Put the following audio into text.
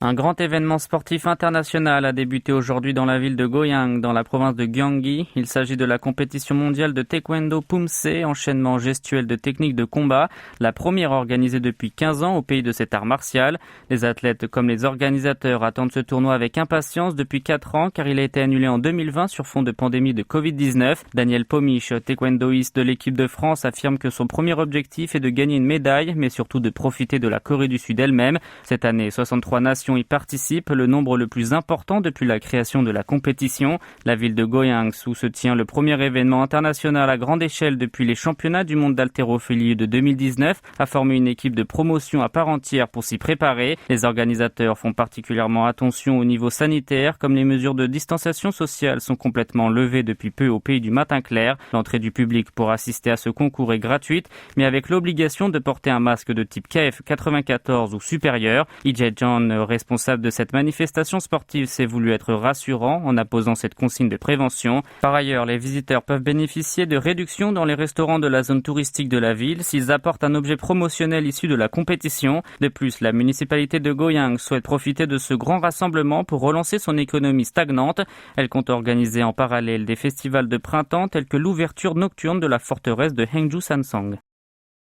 Un grand événement sportif international a débuté aujourd'hui dans la ville de Goyang, dans la province de Gyeonggi. Il s'agit de la compétition mondiale de taekwondo Pumse, enchaînement gestuel de techniques de combat, la première organisée depuis 15 ans au pays de cet art martial. Les athlètes comme les organisateurs attendent ce tournoi avec impatience depuis 4 ans car il a été annulé en 2020 sur fond de pandémie de Covid-19. Daniel Pomich, taekwondoïste de l'équipe de France, affirme que son premier objectif est de gagner une médaille, mais surtout de profiter de la Corée du Sud elle-même. Cette année, 63 nations y participent, le nombre le plus important depuis la création de la compétition. La ville de Goyang, où se tient le premier événement international à grande échelle depuis les championnats du monde d'haltérophilie de 2019, a formé une équipe de promotion à part entière pour s'y préparer. Les organisateurs font particulièrement attention au niveau sanitaire, comme les mesures de distanciation sociale sont complètement levées depuis peu au pays du matin clair. L'entrée du public pour assister à ce concours est gratuite, mais avec l'obligation de porter un masque de type KF94 ou supérieur. Lee Jae-jeon, responsable de cette manifestation sportive, s'est voulu être rassurant en apposant cette consigne de prévention. Par ailleurs, les visiteurs peuvent bénéficier de réductions dans les restaurants de la zone touristique de la ville s'ils apportent un objet promotionnel issu de la compétition. De plus, la municipalité de Goyang souhaite profiter de ce grand rassemblement pour relancer son économie stagnante. Elle compte organiser en parallèle des festivals de printemps tels que l'ouverture nocturne de la forteresse de Haengju Sansang.